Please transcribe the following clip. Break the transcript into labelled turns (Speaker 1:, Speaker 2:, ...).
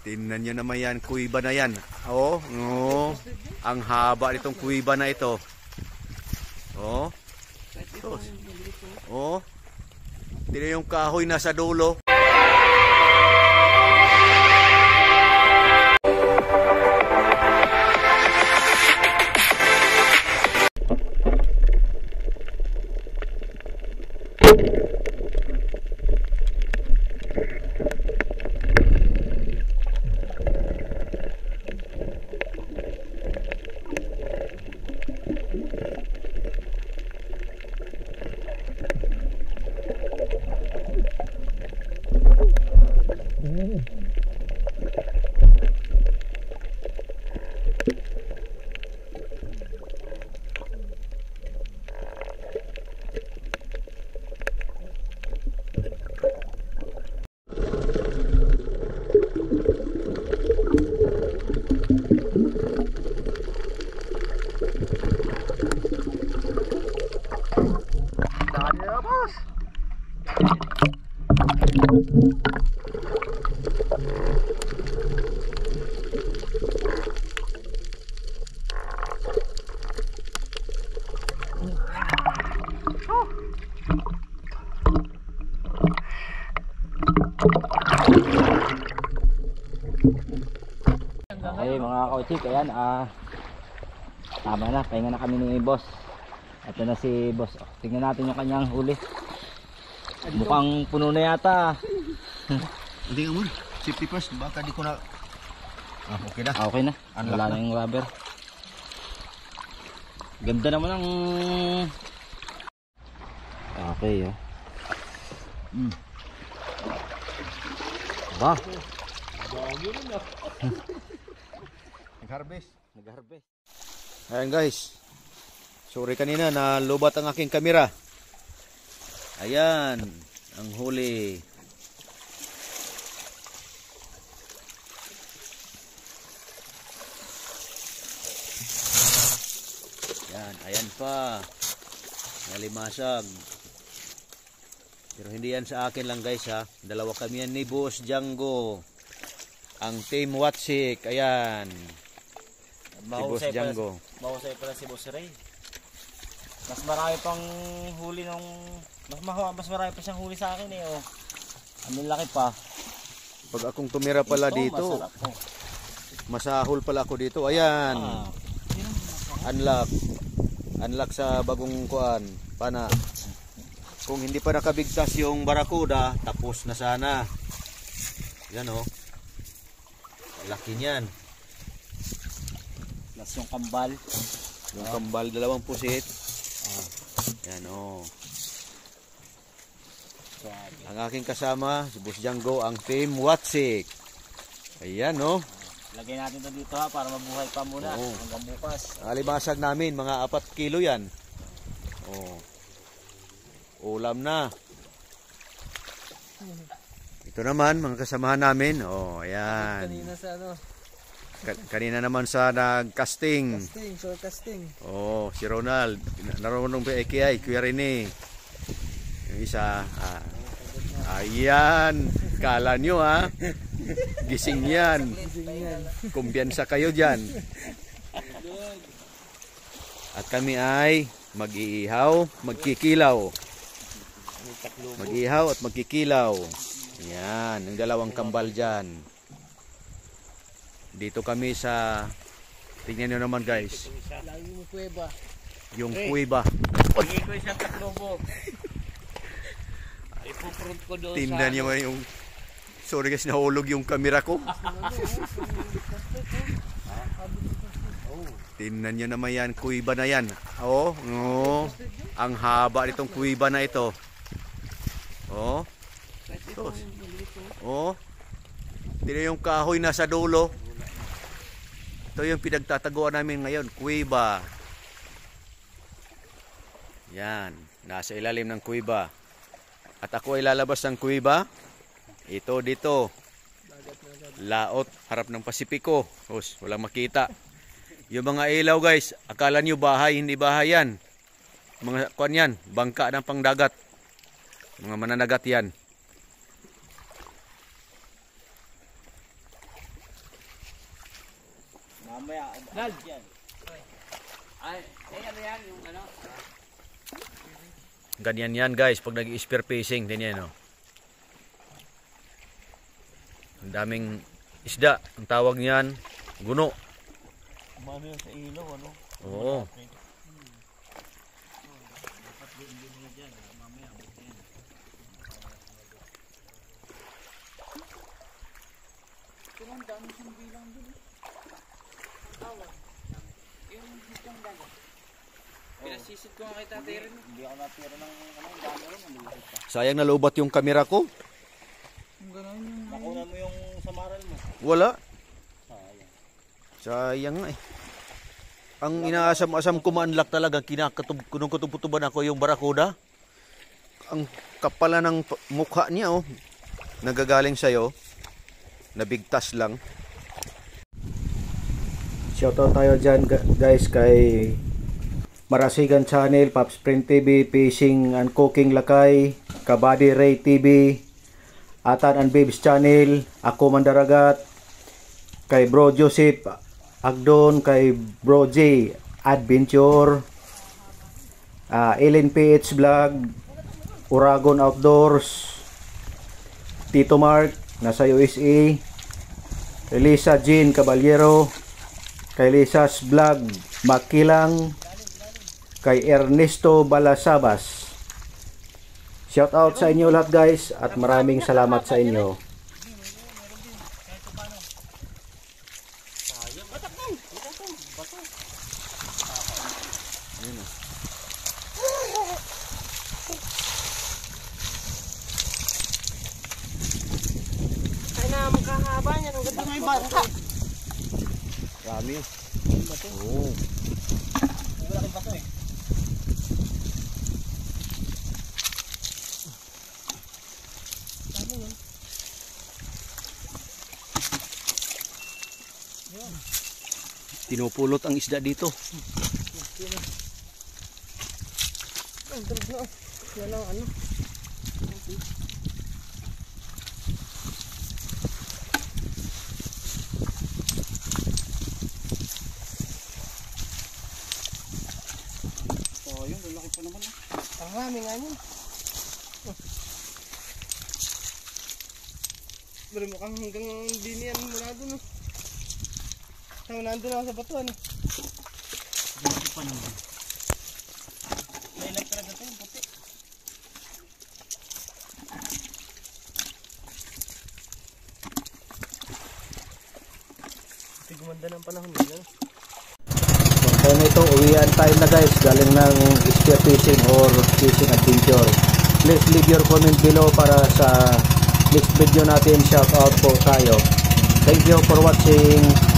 Speaker 1: Tingnan nyo naman yan, kuiba na yan. Oh, oh. Ang haba nitong kuiba na ito. Oh. Oh. Tingnan yung kahoy nasa dulo.
Speaker 2: Okay mga kautsik, ayan, tama na, pahinga na kami ni boss. Ito na si boss. Tingnan natin yung kanyang huli. Mukhang puno na yata.
Speaker 1: Hindi nga mo, safety first, baka di ko na... okay na.
Speaker 2: Okay na, wala na yung rubber. Ganda naman ang... Okay, oh. Ba?
Speaker 1: Nag-harvest. Ayan guys. Sorry kanina na lubat ang aking kamera. Ayan, ang huli. Ayan, ayan pa. Nalimasag. Pero hindi yan sa akin lang guys ha. Dalawa kami yan ni Boss Django. Ang Team Watsik. Ayan. Si Boss Django.
Speaker 2: Mahusay pala si Boss Ray. Mas marami pang huli nung... Mas marami pa siyang huli sa akin eh. Oh. Ang laki pa.
Speaker 1: Pag akong tumira pala ito, dito. Masahol pala ako dito. Ayan. Unlock. Unlock sa bagong kuan. Pana. Kung hindi pa nakabigtas yung barakuda, tapos na sana. Yan o. Laki niyan.
Speaker 2: Plus yung kambal.
Speaker 1: Yung kambal, 2 pusit. Yan o. Ang aking kasama, si Boss Django, ang Team Watsik. Ayan o.
Speaker 2: Lagay natin ito dito ha, para mabuhay pa muna. Hanggang bukas.
Speaker 1: Alibasag namin, mga 4 kilo yan. O. Ulam na. Ito naman, mga kasamahan namin. Oh, ayan.
Speaker 3: Kanina sa ano?
Speaker 1: Kanina naman sa nag-casting.
Speaker 3: Shore casting.
Speaker 1: Oh, si Ronald. Narunong ba AKI, Kuya Rene. Yung isa. Ayan. Kala nyo ha. Gising yan. Kumbiyansa kayo dyan. At kami ay mag-iihaw, magkikilaw. Mag-ihaw at magkikilaw. Yan, yung 2 kambal dyan. Dito kami sa... Tingnan nyo naman guys.
Speaker 3: Yung kuweba.
Speaker 1: Yung kuweba.
Speaker 2: Pagay ko isang katlubog. Ipuprint ko doon sa...
Speaker 1: Tingnan nyo yung... Sorry guys, nahulog yung kamera ko. Tingnan nyo naman yan, kuweba na yan. Oh, oh. Ang haba nitong kuweba na ito. Oh. Oh. Tingnan yung kahoy nasa dulo. Ito yung pinagtataguan namin ngayon, kuweba. Yan, nasa ilalim ng kuweba. At ako ay lalabas ng kuweba. Ito dito. Laot, harap ng Pasipiko. Walang makita. Yung mga ilaw guys, akala nyo bahay, hindi bahay yan. Mga kuan yan, bangka ng pangdagat. Mga mananagat yan.
Speaker 2: Mamaya, dad yan. Ay, ano yan, yung ano?
Speaker 1: Ganyan yan guys, pag nag-spear fishing, din yan, oh. Ang daming isda, ang tawag niyan, guno.
Speaker 2: Mano yan sa ilaw, ano?
Speaker 1: Oo.
Speaker 3: Pinasisid ko nga kay tatay rin.
Speaker 2: Hindi ako natira ng ano, dami rin, nalilit ka.
Speaker 1: Sayang nalubat yung kamera ko.
Speaker 3: Ang gano'n yung...
Speaker 2: Nakunan mo yung samaran mo.
Speaker 1: Wala.
Speaker 2: Sayang.
Speaker 1: Sayang nga eh. Ang inaasam-asam ko ma-unlock talaga, nung kutubutuban ako yung barakuda. Ang kapala ng mukha niya, oh. Nagagaling sa'yo. Nabigtas lang. Shoutout tayo dyan guys kay Marasigan Channel, Pops Print TV, Fishing and Cooking Lakay, Kabady Ray TV, Atan and Babes Channel, Ako Mandaragat, kay Bro Joseph Agdon, kay Bro J Adventure, Ellen PH Vlog, Uragon Outdoors, Tito Mark nasa USA, kay Lisa Jean Caballero, kay Lisa's Vlog Makilang, kay Ernesto Balasabas. Shout out sa inyo lahat guys at maraming salamat sa inyo.
Speaker 3: Kaya na makahaba niya. Ang ganda may bangka.
Speaker 1: Rami. Oo.
Speaker 2: Wala kang bato eh.
Speaker 1: Pinupulot ang isda dito.
Speaker 3: Ang tulog na. Yan ang ano.
Speaker 2: Oh, yun, lalaki pa naman.
Speaker 3: Ang rami nga niyan. Pero mukhang hanggang dinian mula doon. Hanggang nandun ako sa bato. Ano?
Speaker 2: Lalaki pa naman. May lang talaga ito yung puti.
Speaker 3: Kasi gumanda ng panahon nila.
Speaker 1: Kaya na ito, uwian time na guys, galing ng spear fishing or fishing adventure. Please leave your comment below para sa next video natin. Shout out po tayo. Thank you for watching.